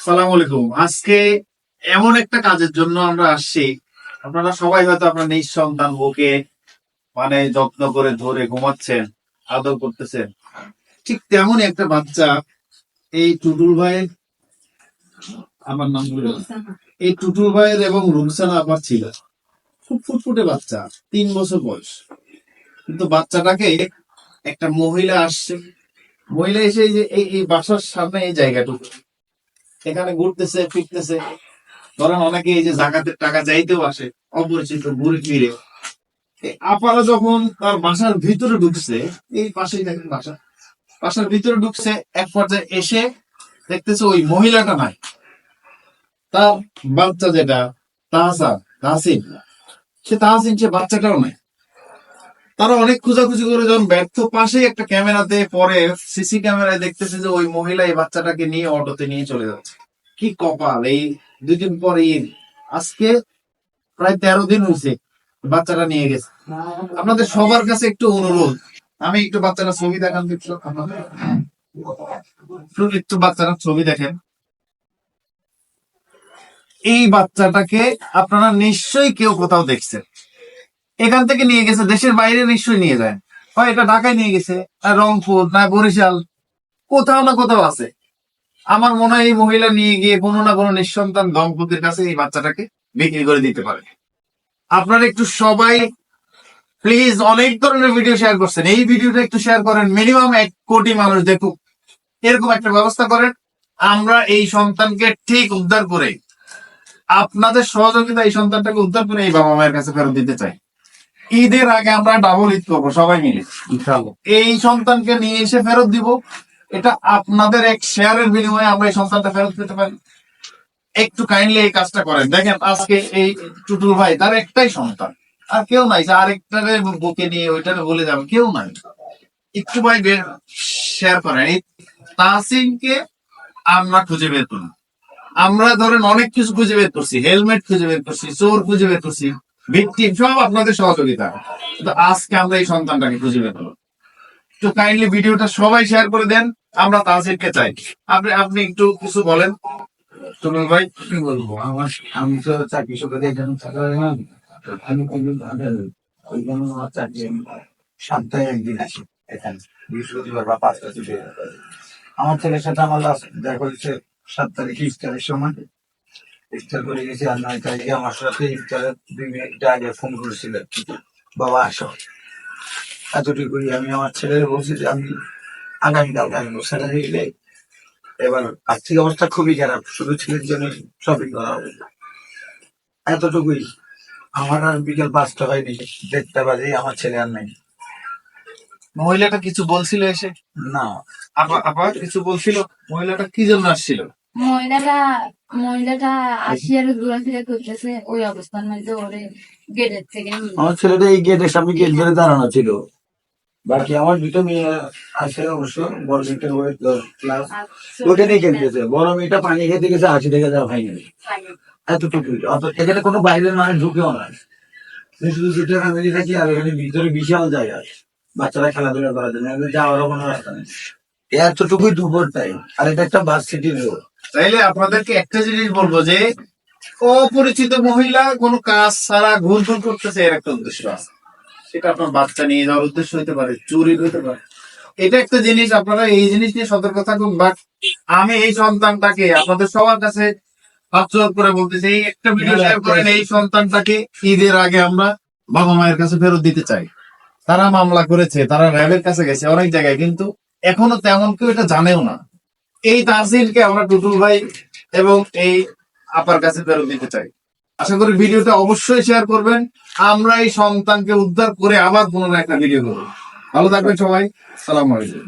সালাম আলাইকুম। আজকে এমন একটা কাজের জন্য আমরা আসছি। আপনারা সবাই হয়তো আপনার নিজ সন্তান বউকে যত্ন করে ধরে ঘুমাচ্ছেন, আদর করতেছেন। ঠিক তেমনই একটা বাচ্চা এই টুটুল ভাইয়ের, আমার নাম বলে এই টুটুল ভাইয়ের এবং রুকসানা আপার ছিল। খুব ফুটফুটে বাচ্চা, 3 বছর বয়স। কিন্তু বাচ্চাটাকে একটা মহিলা আসছে, মহিলা এসে এই যে এই বাসার সামনে এই জায়গাটুকু এখানে ঘুরতেছে ফিরতেছে। ধরেন অনেকে এই যে জাকাতের টাকা চাইতেও আসে, অপরিচিত ঘুরে ফিরে। আপারা যখন তার বাসার ভিতরে ঢুকছে, এই পাশেই দেখেন বাসা, বাসার ভিতরে ঢুকছে, এক পর্যায়ে এসে দেখতেছে ওই মহিলাটা নাই, তার বাচ্চা যেটা তাহসিন, সে বাচ্চাটাও নাই। তারা অনেক খোঁজাখুঁজি করে যখন ব্যর্থ, পাশেই একটা ক্যামেরাতে পরে সিসি ক্যামেরায় দেখতেছে যে ওই মহিলা এই বাচ্চাটাকে নিয়ে অটোতে নিয়ে চলে যাচ্ছে। কি কপাল! এই 2 দিন পরে ঈদ, আজকে প্রায় 13 দিন হয়েছে বাচ্চাটা নিয়ে গেছে। আপনাদের সবার কাছে একটু অনুরোধ, আমি একটু বাচ্চাটার ছবি দেখান তো একটু বাচ্চাটার ছবি দেখেন। এই বাচ্চাটাকে আপনারা নিশ্চয়ই কেউ কোথাও দেখছেন। এখান থেকে নিয়ে গেছে, দেশের বাইরে নিশ্চয়ই নিয়ে যায়, হয় এটা ঢাকায় নিয়ে গেছে, আর রংপুর না বরিশাল, কোথাও না কোথাও আছে। আমার মনে হয় এই মহিলা নিয়ে গিয়ে কোনো না কোনো নিঃসন্তান দম্পতির কাছে এই বাচ্চাটাকে বিক্রি করে দিতে পারে। আপনারা একটু সবাই প্লিজ, অনেক ধরনের ভিডিও শেয়ার করছেন, এই ভিডিওটা একটু শেয়ার করেন, মিনিমাম 1 কোটি মানুষ দেখুক। এরকম একটা ব্যবস্থা করেন, আমরা এই সন্তানকে ঠিক উদ্ধার করে, আপনাদের সহযোগিতা এই সন্তানটাকে উদ্ধার করে এই বাবা মায়ের কাছে ফেরত দিতে চাই। ঈদের আগে আমরা ডাবল ঈদ করবো সবাই মিলে, এই সন্তানকে নিয়ে এসে ফেরত দিব। এটা আপনাদের এক শেয়ারের বিনিময়ে আমরা এই সন্তানটা ফেরত পেতে পারি। একটু কাইন্ডলি এই কাজটা করেন। দেখেন আজকে এই টুটুল ভাই, তার একটাই সন্তান, আর কেউ নাই যে আরেকটারে বুকে নিয়ে ওইটারে বলে যাবে, কেউ নাই। একটু ভাই শেয়ার করেন। এই তাহসিনকে আমরা খুঁজে বের করুন। আমরা ধরেন অনেক কিছু খুঁজে বের করছি, হেলমেট খুঁজে বের করছি, চোর খুঁজে বের করছি, ভিকটিম, সব আপনাদের সহযোগিতা। তো আজকে আমরা এই সন্তানটাকে খুঁজে বের করবো। একটু কাইন্ডলি ভিডিওটা সবাই শেয়ার করে দেন, আমরা তাহসিনকে চাই। আপনি একটু কিছু বলেন টুটুল ভাই। কি বলবো, আমি তো চাকরি সুবাদে এখানে থাকা হয় না। আমি ওইখানে আমার চাকরি সপ্তাহে একদিন আসি এখানে, বৃহস্পতিবার বা 5টা ছুটি। আমার ছেলের সাথে আমার লাস্ট দেখা হচ্ছে 7 তারিখে ইফতারের সময়। ইফতার করে গেছি, আর 9 তারিখে আমার সাথে ইফতারের 2 মিনিট আগে ফোন করেছিল, বাবা আসো। এতটুকুই আমি আমার ছেলের বলছি যে আমি আগামীকাল আসবো, স্যালারি এলে। এবার আর্থিক অবস্থা খুবই খারাপ, শুধু ছেলের জন্য শপিং করা হবে, এতটুকুই। আমার আর বিকেল 5টা হয়নি, 1:30 বাজে আমার ছেলে আর নাই। মহিলাটা কিছু বলছিল এসে? না, আপা কিছু বলছিল? মহিলাটা কি জন্য আসছিল? মহিলাটা মহিলাটা আসিয়ার ঘোরাফেরা করতেছে, ওই অবস্থার মধ্যে ওরে গেটের থেকে আমার ছেলেটা এই গেটের সামনে গেট ধরে দাঁড়ানো ছিল। বাকি আমার 2টা মেয়ে আছে অবশ্য, বড় মেয়েটার ওয়েট ক্লাস, ওকে নিয়ে খেলতেছে। বড় মেয়েটা পানি খেতে গেছে, 80 টাকা দেওয়া হয়নি, এতটুকুই। অত এখানে কোনো বাইরের মানুষ ঢুকেও না, শুধু 2টা ফ্যামিলি থাকি, আর এখানে ভিতরে বিশাল জায়গা, বাচ্চারা খেলাধুলা করার জন্য, যাওয়ারও কোনো রাস্তা নেই। এতটুকুই দুপুর টাইম, আর এটা একটা বাস সিটি রোড। তাইলে আপনাদেরকে একটা জিনিস বলবো যে অপরিচিত মহিলা কোনো কাজ ছাড়া ঘুরঘুর করতেছে, এর একটা উদ্দেশ্য আছে। সেটা আপনার বাচ্চা নিয়ে যাওয়ার উদ্দেশ্য হতে পারে, চুরি হতে পারে। এটা একটা জিনিস, আপনারা এই জিনিস নিয়ে সতর্ক থাকুন। বাট আমি এই সন্তানটাকে আপনাদের সবার কাছে হাত জোড় করে বলতেছি, এই একটা ভিডিও শেয়ার করেন, এই সন্তানটাকে ঈদের আগে আমরা বাবা মায়ের কাছে ফেরত দিতে চাই। তারা মামলা করেছে, তারা র্যাবের কাছে গেছে অনেক জায়গায়, কিন্তু এখনো তেমন কেউ এটা জানেও না। এই তাহসিনকে আমরা টুটুল ভাই এবং এই আপার কাছে ফেরত দিতে চাই। আশা করি ভিডিওটা অবশ্যই শেয়ার করবেন। আমরা এই সন্তানকে উদ্ধার করে আবার পুনরায় একটা ভিডিও করবো। ভালো থাকবেন সবাই, সালাম আলাইকুম।